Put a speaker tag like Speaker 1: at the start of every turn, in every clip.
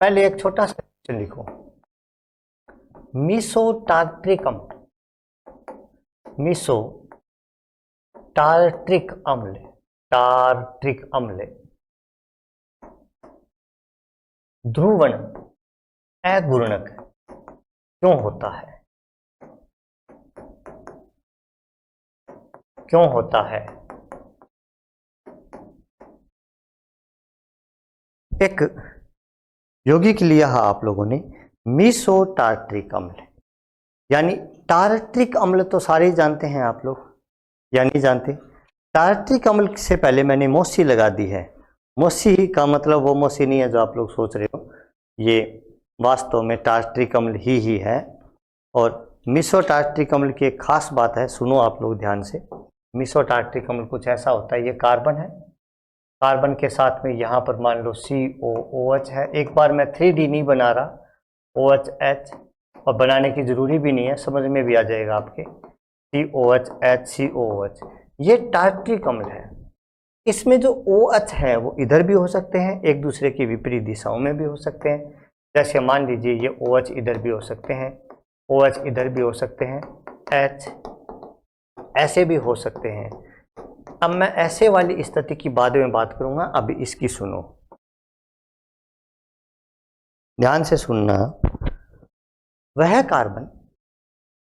Speaker 1: पहले एक छोटा सा क्वेश्चन लिखो, मीसोटार्ट्रिक अम्ल, मीसोटार्ट्रिक अम्ल, टार्ट्रिक अम्ल ध्रुवण अघूर्णक क्यों होता है? क्यों होता है? एक यौगिक लिया है आप लोगों ने मीसोटार्ट्रिक अम्ल, यानी टार्ट्रिक अम्ल तो सारे जानते हैं आप लोग या नहीं जानते? टार्ट्रिक अम्ल से पहले मैंने मोसी लगा दी है। मोसी का मतलब वो मोसी नहीं है जो आप लोग सोच रहे हो, ये वास्तव में टार्ट्रिक अम्ल ही है। और मीसोटार्ट्रिक अम्ल की एक खास बात है, सुनो आप लोग ध्यान से। मीसोटार्ट्रिक अम्ल कुछ ऐसा होता है, ये कार्बन है, कार्बन के साथ में यहाँ पर मान लो COOH है। एक बार मैं 3D नहीं बना रहा, OHH, और बनाने की जरूरी भी नहीं है, समझ में भी आ जाएगा आपके। COH, ये टार्ट्रिक अम्ल है। इसमें जो OH है वो इधर भी हो सकते हैं, एक दूसरे की विपरीत दिशाओं में भी हो सकते हैं। जैसे मान लीजिए ये OH इधर भी हो सकते हैं, OH इधर भी हो सकते हैं, H ऐसे भी हो सकते हैं। अब मैं ऐसे वाली स्थिति की बाद में बात करूंगा, अभी इसकी सुनो, ध्यान से सुनना। वह कार्बन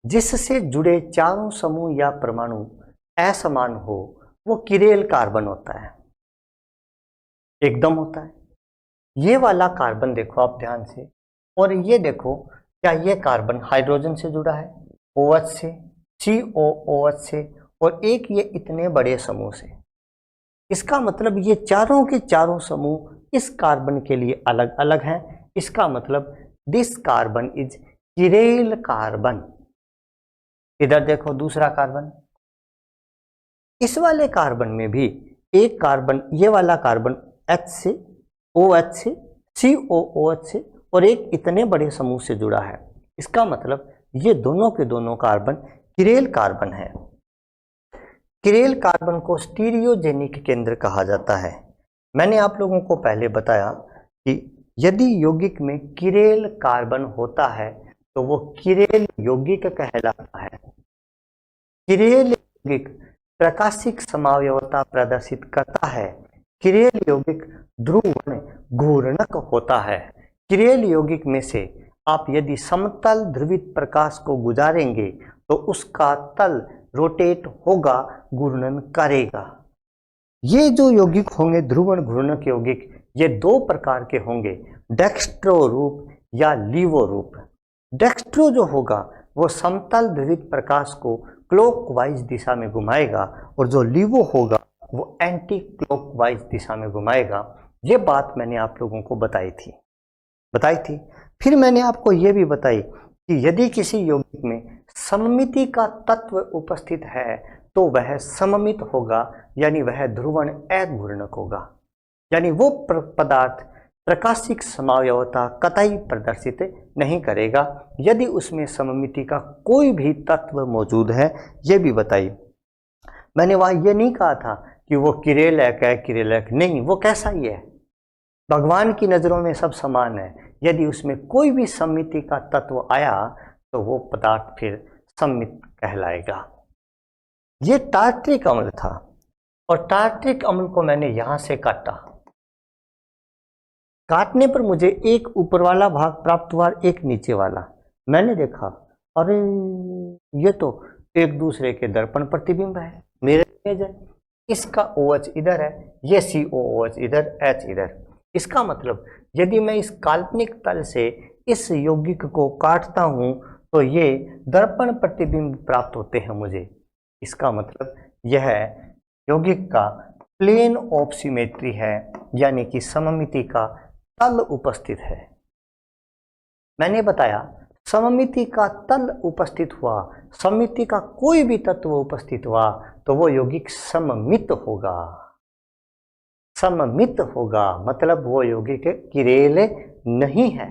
Speaker 1: जिससे जुड़े चारों समूह या परमाणु असमान हो वो किरेल कार्बन होता है, एकदम होता है। ये वाला कार्बन देखो आप ध्यान से, और ये देखो क्या ये कार्बन हाइड्रोजन से जुड़ा है, OH से, COOH से, और एक ये इतने बड़े समूह से। इसका मतलब ये चारों के चारों समूह इस कार्बन के लिए अलग अलग हैं। इसका मतलब this carbon is chiral carbon. इधर देखो दूसरा कार्बन, इस वाले कार्बन में भी एक कार्बन, ये वाला कार्बन H से, OH से, COOH से और एक इतने बड़े समूह से जुड़ा है। इसका मतलब ये दोनों के दोनों कार्बन किरेल कार्बन है। किरेल कार्बन को स्टीरियोजेनिक केंद्र कहा जाता है। मैंने आप लोगों को पहले बताया कि यदि यौगिक में किरेल कार्बन होता है तो वो किरेल यौगिक कहलाता है। किरेल यौगिक प्रकाशिक समावयवता प्रदर्शित करता है। किरेल यौगिक ध्रुवण घूर्णक होता है। किरेल यौगिक में से आप यदि समतल ध्रुवित प्रकाश को गुजारेंगे तो उसका तल रोटेट होगा, घूर्णन करेगा। ये जो यौगिक होंगे ध्रुवण घूर्णक यौगिक, ये दो प्रकार के होंगे, डेक्स्ट्रो रूप या लीवो रूप। डेक्स्ट्रो जो होगा वो समतल ध्रुवित प्रकाश को क्लॉकवाइज दिशा में घुमाएगा, और जो लीवो होगा वो एंटी क्लॉकवाइज दिशा में घुमाएगा। ये बात मैंने आप लोगों को बताई थी। फिर मैंने आपको ये भी बताई कि यदि किसी यौगिक में सममिति का तत्व उपस्थित है तो वह सममित होगा, यानी वह ध्रुवण अघूर्णक होगा, यानी वो पदार्थ प्रकाशिक समावयवता कतई प्रदर्शित नहीं करेगा यदि उसमें सममिति का कोई भी तत्व मौजूद है। ये भी बताई मैंने। वहाँ ये नहीं कहा था कि वो किरेलक है, किरेलक नहीं, वो कैसा ही है, भगवान की नज़रों में सब समान है। यदि उसमें कोई भी सममिति का तत्व आया तो वो पदार्थ फिर सम्मित कहलाएगा। ये टार्ट्रिक अम्ल था, और टार्ट्रिक अम्ल को मैंने यहां से काटा। काटने पर मुझे एक ऊपर वाला भाग प्राप्त हुआ, एक नीचे वाला। मैंने देखा अरे ये तो एक दूसरे के दर्पण प्रतिबिंब है, मेरे इमेज है। इसका OH इधर है, ये COOH इधर, H इधर। इसका मतलब यदि मैं इस काल्पनिक तल से इस यौगिक को काटता हूं तो ये दर्पण प्रतिबिंब प्राप्त होते हैं मुझे। इसका मतलब यह यौगिक का प्लेन ऑफ सिमेट्री है, यानी कि सममिति का तल उपस्थित है। मैंने बताया सममिति का तल उपस्थित हुआ, सममिति का कोई भी तत्व उपस्थित हुआ तो वो यौगिक सममित होगा। सममित होगा मतलब वो यौगिक किरेल नहीं है,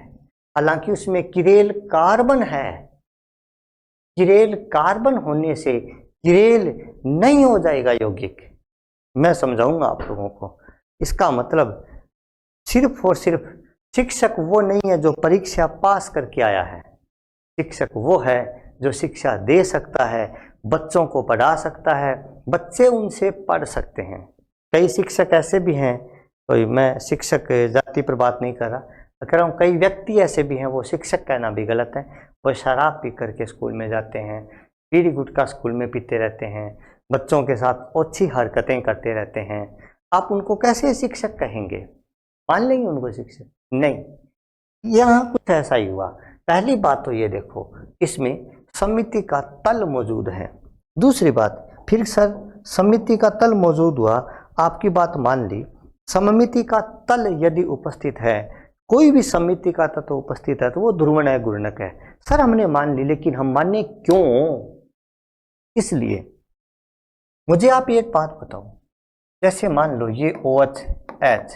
Speaker 1: हालांकि उसमें किरेल कार्बन है। किरेल कार्बन होने से किरेल नहीं हो जाएगा यौगिक। मैं समझाऊंगा आप लोगों को। इसका मतलब सिर्फ और सिर्फ शिक्षक वो नहीं है जो परीक्षा पास करके आया है। शिक्षक वो है जो शिक्षा दे सकता है, बच्चों को पढ़ा सकता है, बच्चे उनसे पढ़ सकते हैं। कई शिक्षक ऐसे भी हैं, कोई मैं शिक्षक जाति पर बात नहीं कर रहा, कह रहा हूँ कई व्यक्ति ऐसे भी हैं, वो शिक्षक कहना भी गलत है, वो शराब पी करके स्कूल में जाते हैं, बीड़ी गुटखा स्कूल में पीते रहते हैं, बच्चों के साथ ओछी हरकतें करते रहते हैं। आप उनको कैसे शिक्षक कहेंगे? मान लेंगे उनको शिक्षक? नहीं, यहाँ कुछ ऐसा ही हुआ। पहली बात तो ये देखो, इसमें समिति का तल मौजूद है। दूसरी बात, फिर सर समिति का तल मौजूद हुआ, आपकी बात मान ली, समिति का तल यदि उपस्थित है, कोई भी समिति का तत्व उपस्थित है तो वो ध्रुवण है, गुणनक है। सर हमने मान ली, लेकिन हम माने क्यों? इसलिए मुझे आप एक बात बताओ, जैसे मान लो ये OH H,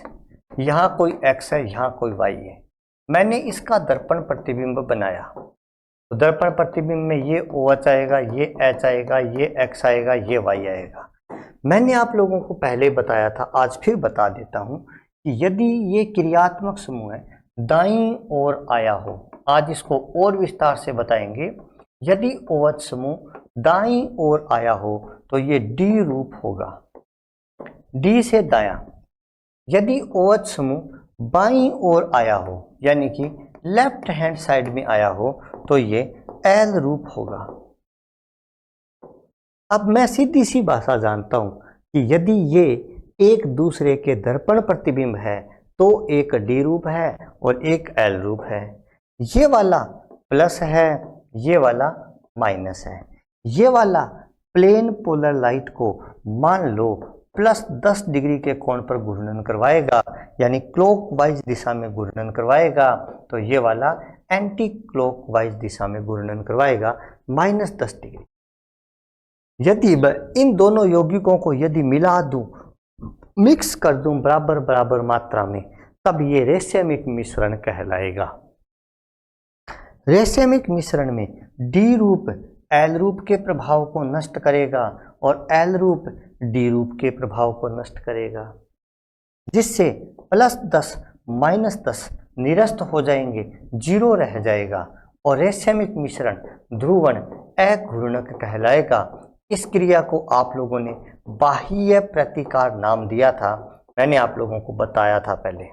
Speaker 1: यहाँ कोई X है, यहाँ कोई Y है, मैंने इसका दर्पण प्रतिबिंब बनाया, तो दर्पण प्रतिबिंब में ये OH आएगा, ये H आएगा, ये X आएगा, ये Y आएगा। मैंने आप लोगों को पहले बताया था, आज फिर बता देता हूँ कि यदि ये क्रियात्मक समूह है, दाईं ओर आया हो, आज इसको और विस्तार से बताएंगे। यदि OH समूह दाईं ओर आया हो तो ये D रूप होगा, D से दायां। यदि OH समूह बाईं ओर आया हो, यानी कि लेफ्ट हैंड साइड में आया हो, तो ये L रूप होगा। अब मैं सीधी सी भाषा जानता हूं कि यदि ये एक दूसरे के दर्पण प्रतिबिंब है तो एक D रूप है और एक L रूप है। ये वाला प्लस है, ये वाला माइनस है। ये वाला प्लेन पोलर लाइट को मान लो +10 डिग्री के कोण पर घूर्णन करवाएगा, यानी क्लॉकवाइज दिशा में घूर्णन करवाएगा, तो ये वाला एंटी क्लॉकवाइज दिशा में घूर्णन करवाएगा -10 डिग्री। यदि इन दोनों यौगिकों को यदि मिला दूं, मिक्स कर दूं बराबर बराबर मात्रा में, तब ये रेशमिक मिश्रण कहलाएगा। रेशमिक मिश्रण में D रूप L रूप के प्रभाव को नष्ट करेगा और L रूप D रूप के प्रभाव को नष्ट करेगा, जिससे +10 -10 निरस्त हो जाएंगे, 0 रह जाएगा और रेशमिक मिश्रण ध्रुवण अघूर्णक कहलाएगा। इस क्रिया को आप लोगों ने बाह्य प्रतिकार नाम दिया था, मैंने आप लोगों को बताया था पहले।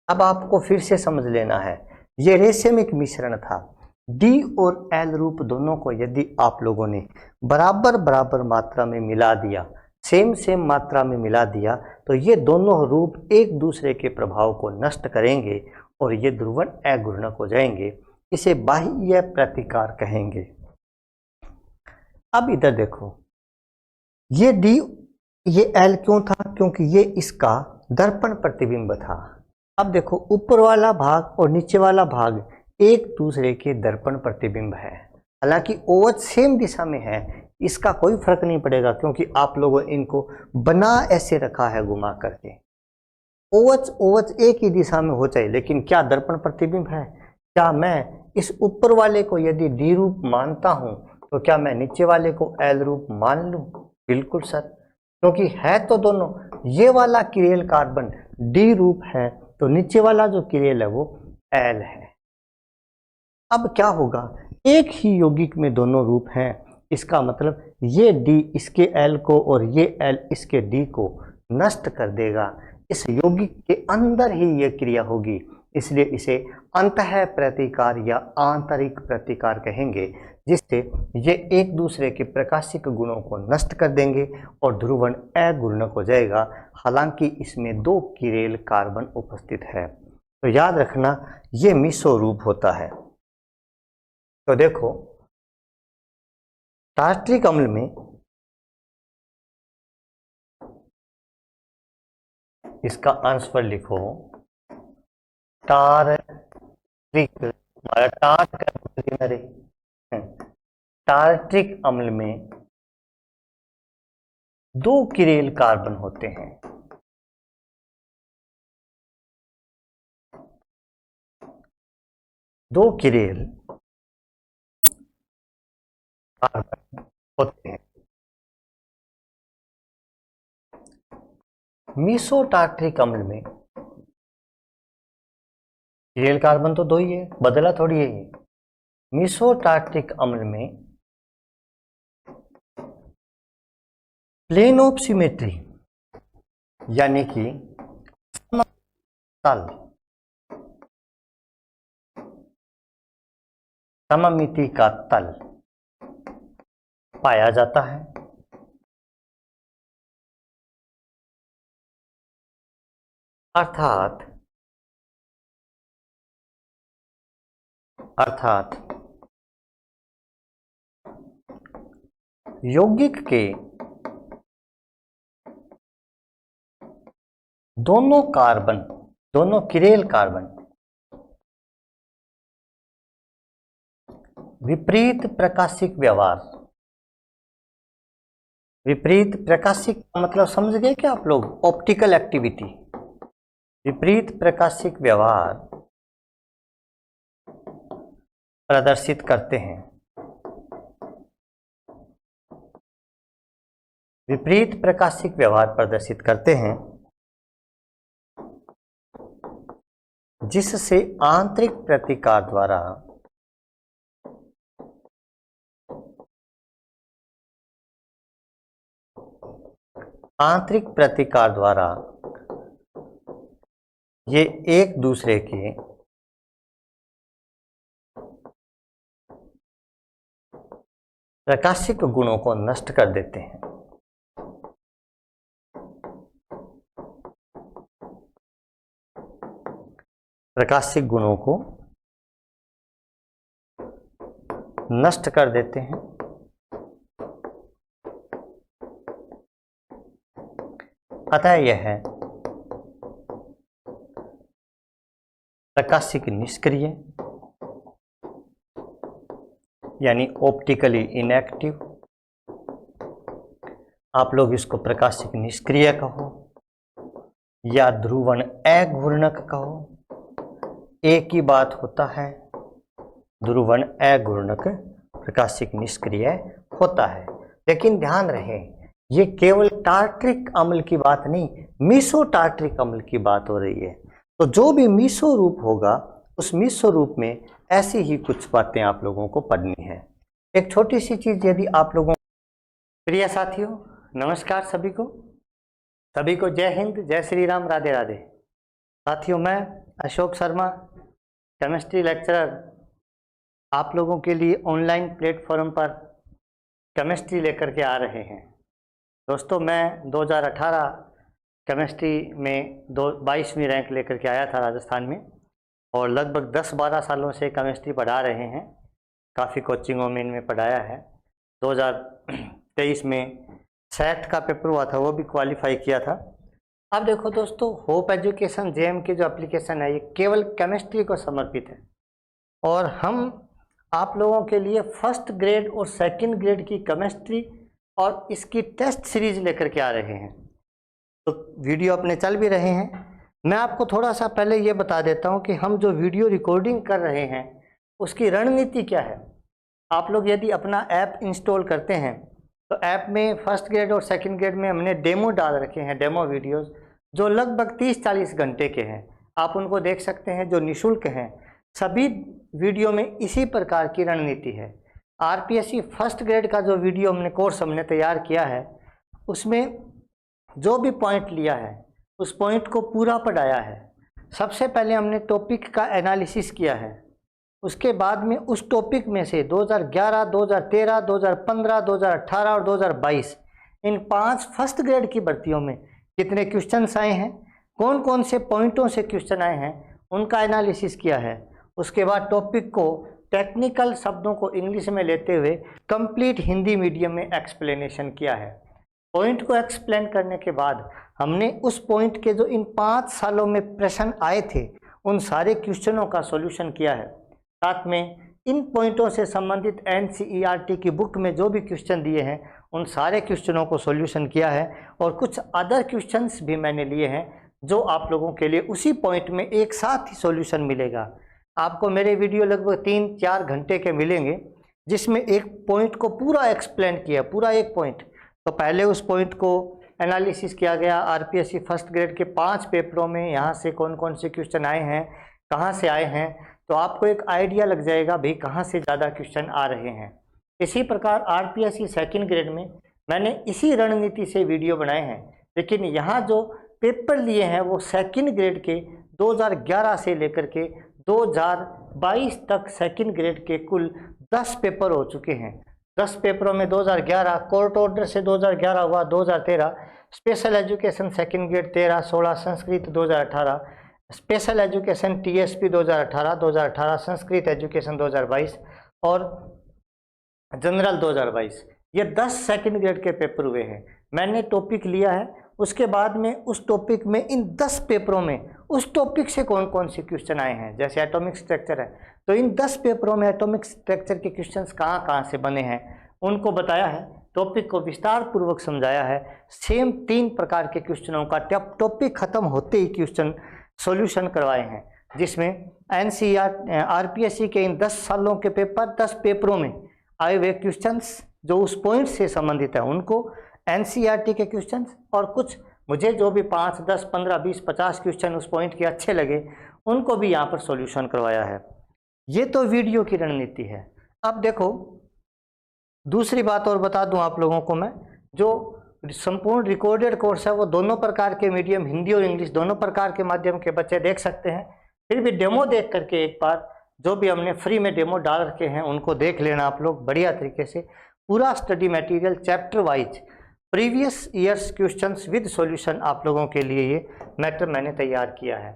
Speaker 1: अब आपको फिर से समझ लेना है, ये रेशमिक मिश्रण था। D और L रूप दोनों को यदि आप लोगों ने बराबर बराबर मात्रा में मिला दिया, सेम मात्रा में मिला दिया, तो ये दोनों रूप एक दूसरे के प्रभाव को नष्ट करेंगे और ये ध्रुवण अघूर्णक हो जाएंगे। इसे बाह्य प्रतिकार कहेंगे। अब इधर देखो, ये D ये L क्यों था? क्योंकि ये इसका दर्पण प्रतिबिंब था। अब देखो, ऊपर वाला भाग और नीचे वाला भाग एक दूसरे के दर्पण प्रतिबिंब है। हालांकि OH सेम दिशा में है, इसका कोई फर्क नहीं पड़ेगा, क्योंकि आप लोगों ने इनको बना ऐसे रखा है घुमा करके। OH एक ही दिशा में हो जाए, लेकिन क्या दर्पण प्रतिबिंब है? क्या मैं इस ऊपर वाले को यदि D रूप मानता हूं, तो क्या मैं नीचे वाले को L रूप मान लूं? बिल्कुल सर, क्योंकि है तो दोनों। ये वाला किरेल कार्बन D रूप है, तो नीचे वाला जो किरेल है वो L है। अब क्या होगा, एक ही यौगिक में दोनों रूप हैं, इसका मतलब ये D इसके L को और ये L इसके D को नष्ट कर देगा। इस यौगिक के अंदर ही यह क्रिया होगी, इसलिए इसे अंतः प्रतिकार या आंतरिक प्रतिकार कहेंगे, जिससे ये एक दूसरे के प्रकाशिक गुणों को नष्ट कर देंगे और ध्रुवण अघूर्णक हो जाएगा। हालांकि इसमें 2 किरेल कार्बन उपस्थित है, तो याद रखना ये मिसो रूप होता है। तो देखो, टार्ट्रिक अम्ल में इसका आंसर लिखो, टार्ट्रिक, हमारा टार्ट का मेरे टार्ट्रिक अम्ल में 2 किरेल कार्बन होते हैं। दो किरेल कार्बन होते हैं। मीसो टार्ट्रिक अम्ल में किरेल कार्बन तो दो ही है, बदला थोड़ी है ये। मीसो टार्ट्रिक अम्ल में प्लेन ऑफ सिमेट्री यानी कि तल, सममिति का तल पाया जाता है। अर्थात यौगिक के दोनों कार्बन, दोनों किरेल कार्बन विपरीत प्रकाशिक व्यवहार, विपरीत प्रकाशिक मतलब समझ गए क्या आप लोग? Optical activity. विपरीत प्रकाशिक व्यवहार प्रदर्शित करते हैं। विपरीत प्रकाशिक व्यवहार प्रदर्शित करते हैं जिससे आंतरिक प्रतिकार द्वारा ये एक दूसरे के प्रकाशिक गुणों को नष्ट कर देते हैं। प्रकाशिक गुणों को नष्ट कर देते हैं। अतः यह है प्रकाशिक निष्क्रिय यानी ऑप्टिकली इनएक्टिव। आप लोग इसको प्रकाशिक निष्क्रिय कहो या ध्रुवण अघूर्णक कहो, एक ही बात होता है। ध्रुवण अघूर्णक प्रकाशिक निष्क्रिय होता है। लेकिन ध्यान रहे ये केवल टार्ट्रिक अम्ल की बात नहीं, मीसो टार्ट्रिक अम्ल की बात हो रही है। तो जो भी मीसो रूप होगा उस मीसो रूप में ऐसी ही कुछ बातें आप लोगों को पढ़नी है। एक छोटी सी चीज यदि आप लोगों, प्रिय साथियों नमस्कार सभी को जय हिंद, जय श्री राम, राधे राधे। साथियों मैं अशोक शर्मा केमिस्ट्री लेक्चरर आप लोगों के लिए ऑनलाइन प्लेटफॉर्म पर केमिस्ट्री लेकर के आ रहे हैं। दोस्तों मैं 2018 केमिस्ट्री में 22वीं रैंक लेकर के आया था राजस्थान में, और लगभग 10-12 सालों से केमिस्ट्री पढ़ा रहे हैं। काफ़ी कोचिंगों में इनमें पढ़ाया है। 2023 में सेट का पेपर हुआ था, वो भी क्वालिफाई किया था। अब देखो दोस्तों, होप एजुकेशन जेएम की जो एप्लीकेशन है ये केवल केमिस्ट्री को समर्पित है, और हम आप लोगों के लिए फर्स्ट ग्रेड और सेकंड ग्रेड की केमिस्ट्री और इसकी टेस्ट सीरीज लेकर के आ रहे हैं। तो वीडियो अपने चल भी रहे हैं। मैं आपको थोड़ा सा पहले ये बता देता हूँ कि हम जो वीडियो रिकॉर्डिंग कर रहे हैं उसकी रणनीति क्या है। आप लोग यदि अपना ऐप इंस्टॉल करते हैं तो ऐप में फर्स्ट ग्रेड और सेकंड ग्रेड में हमने डेमो डाल रखे हैं, डेमो वीडियोस जो लगभग 30-40 घंटे के हैं। आप उनको देख सकते हैं, जो निःशुल्क हैं। सभी वीडियो में इसी प्रकार की रणनीति है। आरपीएससी फर्स्ट ग्रेड का जो वीडियो हमने तैयार किया है उसमें जो भी पॉइंट लिया है उस पॉइंट को पूरा पढ़ाया है। सबसे पहले हमने टॉपिक का एनालिसिस किया है, उसके बाद में उस टॉपिक में से 2011, 2013, 2015, 2018 और 2022 इन 5 फर्स्ट ग्रेड की भर्तियों में कितने क्वेश्चंस आए हैं, कौन कौन से पॉइंटों से क्वेश्चन आए हैं, उनका एनालिसिस किया है। उसके बाद टॉपिक को टेक्निकल शब्दों को इंग्लिश में लेते हुए कंप्लीट हिंदी मीडियम में एक्सप्लेनेशन किया है। पॉइंट को एक्सप्लेन करने के बाद हमने उस पॉइंट के जो इन 5 सालों में प्रश्न आए थे उन सारे क्वेश्चनों का सॉल्यूशन किया है। साथ में इन पॉइंटों से संबंधित एनसीईआरटी की बुक में जो भी क्वेश्चन दिए हैं उन सारे क्वेश्चनों को सॉल्यूशन किया है, और कुछ अदर क्वेश्चंस भी मैंने लिए हैं जो आप लोगों के लिए उसी पॉइंट में एक साथ ही सॉल्यूशन मिलेगा। आपको मेरे वीडियो लगभग 3-4 घंटे के मिलेंगे जिसमें एक पॉइंट को पूरा एक्सप्लेन किया, पूरा एक पॉइंट। तो पहले उस पॉइंट को एनालिसिस किया गया। आरपीएससी फर्स्ट ग्रेड के 5 पेपरों में यहाँ से कौन कौन से क्वेश्चन आए हैं, कहाँ से आए हैं, तो आपको एक आइडिया लग जाएगा भाई कहाँ से ज़्यादा क्वेश्चन आ रहे हैं। इसी प्रकार आरपीएससी सेकंड ग्रेड में मैंने इसी रणनीति से वीडियो बनाए हैं, लेकिन यहाँ जो पेपर लिए हैं वो सेकंड ग्रेड के 2011 से लेकर के 2022 तक सेकंड ग्रेड के कुल 10 पेपर हो चुके हैं। 10 पेपरों में 2011 कोर्ट ऑर्डर से 2011 हुआ, 2013 special education second grade 13, 16 Sanskrit 2018, special education TSP 2018, 2018 Sanskrit education 2022 और जनरल 2022। ये 10 सेकंड ग्रेड के पेपर हुए हैं। मैंने टॉपिक लिया है, उसके बाद में उस टॉपिक में इन 10 पेपरों में उस टॉपिक से कौन कौन से क्वेश्चन आए हैं। जैसे एटॉमिक स्ट्रक्चर है तो इन 10 पेपरों में एटॉमिक स्ट्रक्चर के क्वेश्चंस कहाँ कहाँ से बने हैं उनको बताया है, टॉपिक को विस्तार पूर्वक समझाया है। सेम 3 प्रकार के क्वेश्चनों का टॉपिक खत्म होते ही क्वेश्चन सॉल्यूशन करवाए हैं, जिसमें एनसीईआरटी आरपीएससी के इन 10 सालों के पेपर 10 पेपरों में आए हुए क्वेश्चंस जो उस पॉइंट से संबंधित है उनको, एनसीईआरटी के क्वेश्चंस और कुछ मुझे जो भी 5, 10, 15, 20, 50 क्वेश्चन उस पॉइंट के अच्छे लगे उनको भी यहाँ पर सॉल्यूशन करवाया है। ये तो वीडियो की रणनीति है। अब देखो दूसरी बात और बता दूं आप लोगों को मैं, जो संपूर्ण रिकॉर्डेड कोर्स है वो दोनों प्रकार के मीडियम हिंदी और इंग्लिश दोनों प्रकार के माध्यम के बच्चे देख सकते हैं। फिर भी डेमो देख करके एक बार जो भी हमने फ्री में डेमो डाल रखे हैं उनको देख लेना आप लोग बढ़िया तरीके से। पूरा study material chapter wise previous years questions with solution आप लोगों के लिए ये मैटर मैंने तैयार किया है।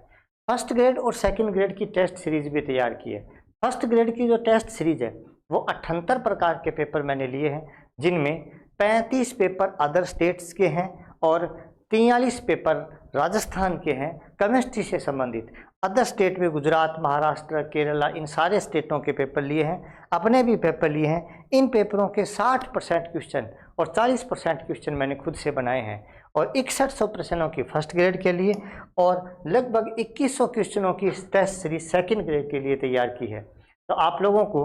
Speaker 1: फर्स्ट ग्रेड और सेकंड ग्रेड की टेस्ट सीरीज भी तैयार की है। फर्स्ट ग्रेड की जो टेस्ट सीरीज है वो 78 प्रकार के पेपर मैंने लिए हैं, जिनमें 35 पेपर अदर स्टेट्स के हैं और 43 पेपर राजस्थान के हैं केमिस्ट्री से संबंधित। अदर स्टेट में गुजरात, महाराष्ट्र, केरला इन सारे स्टेटों के पेपर लिए हैं, अपने भी पेपर लिए हैं। इन पेपरों के 60% क्वेश्चन और 40% क्वेश्चन मैंने खुद से बनाए हैं और 6100 प्रश्नों की फर्स्ट ग्रेड के लिए और लगभग 2100 क्वेश्चनों की टेस्ट सीरीज सेकंड ग्रेड के लिए तैयार की है। तो आप लोगों को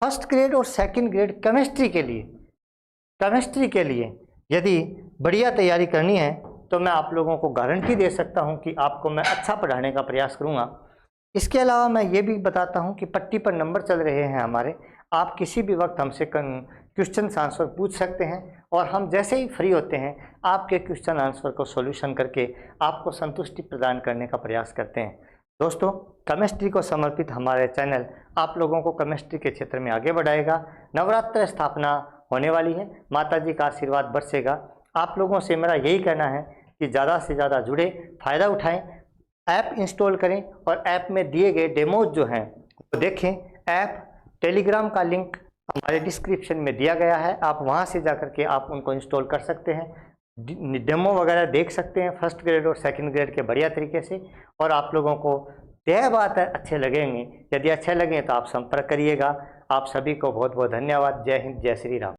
Speaker 1: फर्स्ट ग्रेड और सेकंड ग्रेड केमिस्ट्री के लिए यदि बढ़िया तैयारी करनी है तो मैं आप लोगों को गारंटी दे सकता हूं कि आपको मैं अच्छा पढ़ाने का प्रयास करूंगा। इसके अलावा मैं ये भी बताता हूं कि पट्टी पर नंबर चल रहे हैं हमारे, आप किसी भी वक्त हमसे क्वेश्चन आंसर पूछ सकते हैं और हम जैसे ही फ्री होते हैं आपके क्वेश्चन आंसर को सॉल्यूशन करके आपको संतुष्टि प्रदान करने का प्रयास करते हैं। दोस्तों, केमिस्ट्री को समर्पित हमारे चैनल आप लोगों को केमिस्ट्री के क्षेत्र में आगे बढ़ाएगा। नवरात्र स्थापना होने वाली है, माता जी का आशीर्वाद बरसेगा। आप लोगों से मेरा यही कहना है कि ज़्यादा से ज़्यादा जुड़े, फ़ायदा उठाएं, ऐप इंस्टॉल करें और ऐप में दिए गए डेमोज जो हैं वो देखें। ऐप टेलीग्राम का लिंक हमारे डिस्क्रिप्शन में दिया गया है, आप वहां से जाकर के आप उनको इंस्टॉल कर सकते हैं, डेमो वगैरह देख सकते हैं फर्स्ट ग्रेड और सेकंड ग्रेड के बढ़िया तरीके से। और आप लोगों को तय बात है अच्छे लगेंगे, यदि अच्छे लगें तो आप संपर्क करिएगा। आप सभी को बहुत बहुत धन्यवाद। जय हिंद, जय श्री राम।